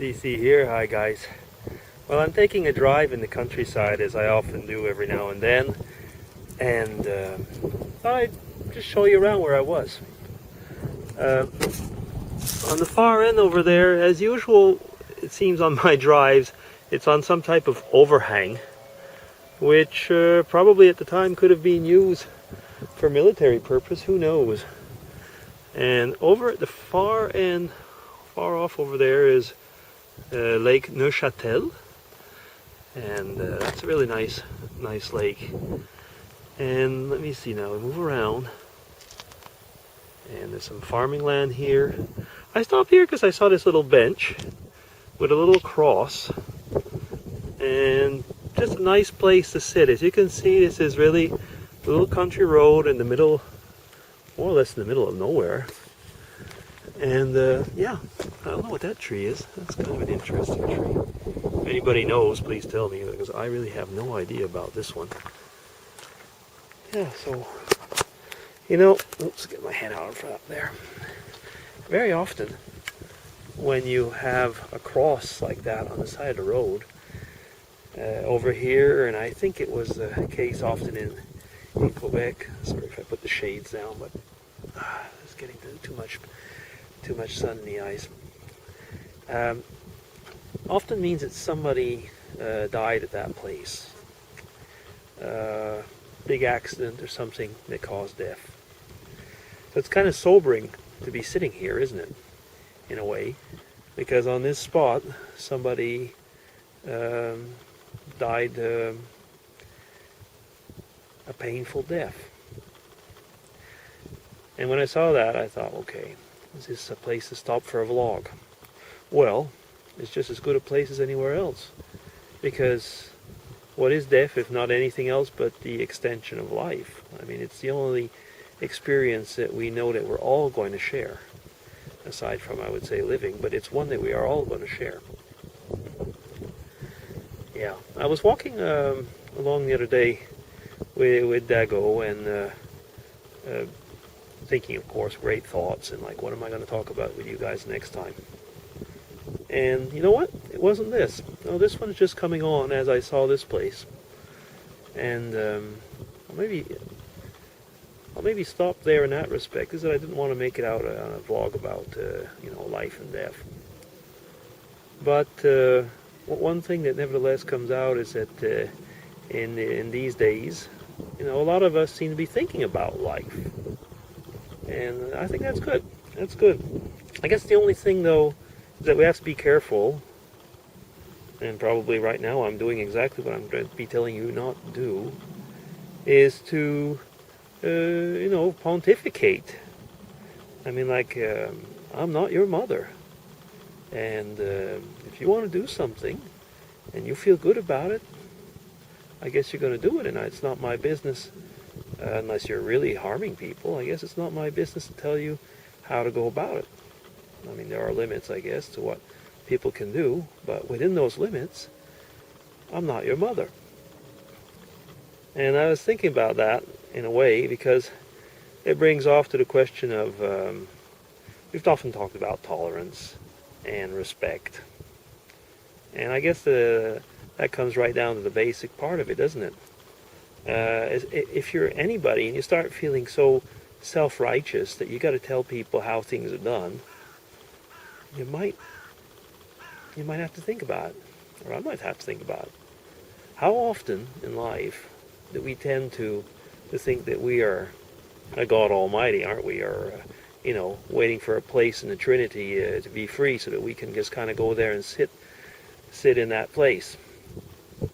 DC here. Hi guys. Well, I'm taking a drive in the countryside as I often do every now and then, and thought I'd just show you around where I was. On the far end over there, as usual, it seems on my drives, it's on some type of overhang, which probably at the time could have been used for military purpose, who knows. And over at the far end, far off over there, is Lake Neuchâtel, and that's a really nice lake. And let me see now, we move around, and there's some farming land here. I stopped here because I saw this little bench with a little cross, and just a nice place to sit. As you can see, this is really a little country road in the middle, more or less in the middle of nowhere. And yeah, I don't know what that tree is. That's kind of an interesting tree. If anybody knows, please tell me, because I really have no idea about this one. Yeah, so, you know, oops, get my hand out in front there. Very often, when you have a cross like that on the side of the road, over here, and I think it was the case often in Quebec. Sorry if I put the shades down, but it's getting too much sun in the eyes. Often means that somebody died at that place. Big accident or something that caused death. So it's kind of sobering to be sitting here, isn't it? In a way, because on this spot somebody died a painful death. And when I saw that, I thought, okay, is this a place to stop for a vlog? Well, it's just as good a place as anywhere else, because what is death if not anything else but the extension of life? I mean, it's the only experience that we know that we're all going to share, aside from, I would say, living, but it's one that we are all going to share. Yeah, I was walking along the other day with Dago, and thinking, of course, great thoughts, and like, what am I going to talk about with you guys next time? And you know what? It wasn't this. No, this one's just coming on as I saw this place. And I'll maybe stop there in that respect, is that I didn't want to make it out on a vlog about life and death. But one thing that nevertheless comes out is that in these days, a lot of us seem to be thinking about life. And I think that's good. That's good. I guess the only thing, though, is that we have to be careful. And probably right now I'm doing exactly what I'm going to be telling you not to do. Is to, pontificate. I mean, like, I'm not your mother. And if you want to do something, and you feel good about it, I guess you're going to do it. And it's not my business. Unless you're really harming people, I guess it's not my business to tell you how to go about it. I mean, there are limits, I guess, to what people can do, but within those limits, I'm not your mother. And I was thinking about that in a way, because it brings off to the question of, we've often talked about tolerance and respect. And I guess that comes right down to the basic part of it, doesn't it? If you're anybody and you start feeling so self-righteous that you got to tell people how things are done, you might have to think about it, or I might have to think about it. How often in life do we tend to think that we are a God Almighty, aren't we? Or waiting for a place in the Trinity to be free, so that we can just kind of go there and sit in that place.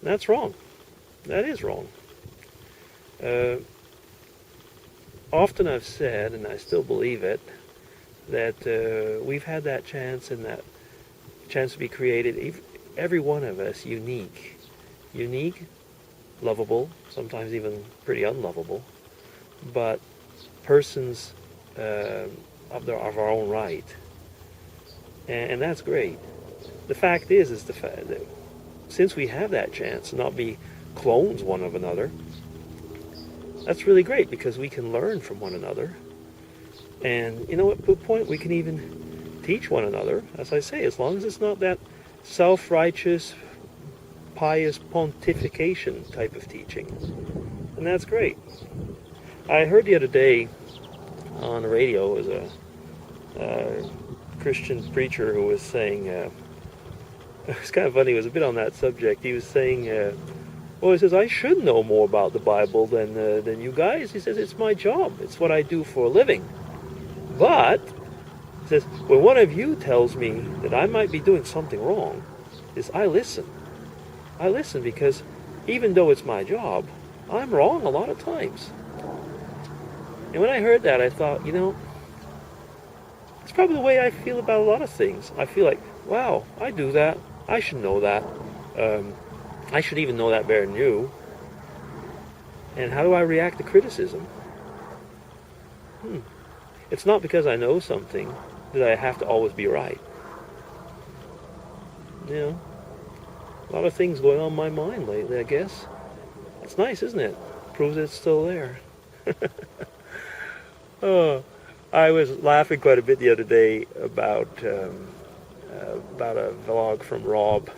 That's wrong. That is wrong. Often I've said, and I still believe it, that we've had that chance, and that chance to be created, every one of us, unique, lovable, sometimes even pretty unlovable, but persons of our own right, and that's great. The fact is the fact that since we have that chance to not be clones one of another, that's really great, because we can learn from one another. And at the point we can even teach one another, as I say, as long as it's not that self-righteous, pious pontification type of teaching. And that's great. I heard the other day on the radio, was a Christian preacher who was saying, it was kind of funny, it was a bit on that subject. He was saying, well, he says, I should know more about the Bible than you guys. He says, it's my job. It's what I do for a living. But, he says, when one of you tells me that I might be doing something wrong, is I listen. I listen because even though it's my job, I'm wrong a lot of times. And when I heard that, I thought, it's probably the way I feel about a lot of things. I feel like, wow, I do that. I should know that. I should even know that better than you. And how do I react to criticism? It's not because I know something that I have to always be right. A lot of things going on in my mind lately, I guess. It's nice, isn't it? Proves it's still there. Oh, I was laughing quite a bit the other day about a vlog from Rob,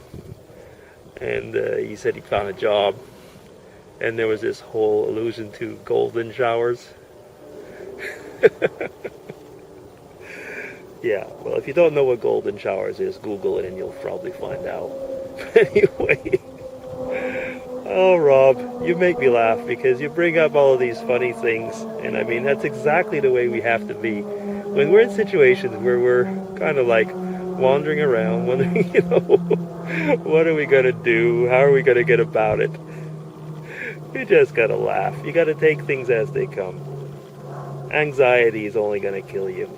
and he said he found a job, and there was this whole allusion to golden showers. Yeah, well, if you don't know what golden showers is, Google it and you'll probably find out. Anyway, oh, Rob, you make me laugh because you bring up all of these funny things, and I mean, that's exactly the way we have to be. When we're in situations where we're kind of like wandering around, wondering, what are we going to do? How are we going to get about it? You just got to laugh. You got to take things as they come. Anxiety is only going to kill you.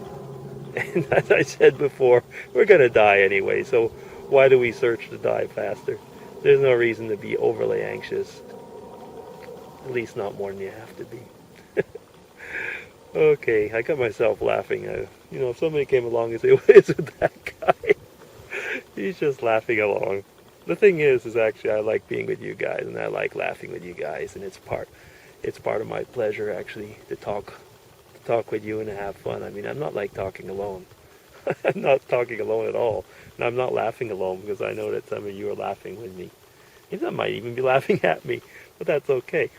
And as I said before, we're going to die anyway, so why do we search to die faster? There's no reason to be overly anxious. At least not more than you have to be. Okay, I got myself laughing. If somebody came along and said, what is with that guy? He's just laughing along. The thing is actually I like being with you guys, and I like laughing with you guys, and it's part of my pleasure actually to talk with you and to have fun. I mean, I'm not like talking alone. I'm not talking alone at all. And I'm not laughing alone because I know that some of you are laughing with me. You might even be laughing at me, but that's okay.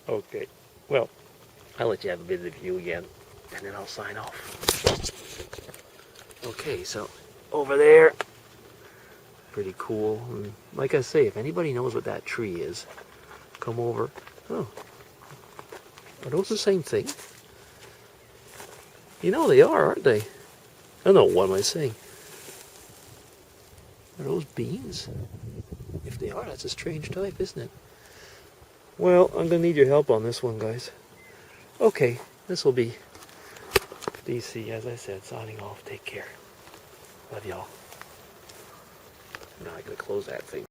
Okay, well, I'll let you have a bit of the view again, and then I'll sign off. Okay, so over there, pretty cool. And like I say, if anybody knows what that tree is, come over. Oh, are those the same thing? They are, aren't they? Oh no, what am I saying? Are those beans? If they are, that's a strange type, isn't it? Well, I'm going to need your help on this one, guys. Okay, this will be DC, as I said, signing off. Take care. Love y'all. Now I got to close that thing.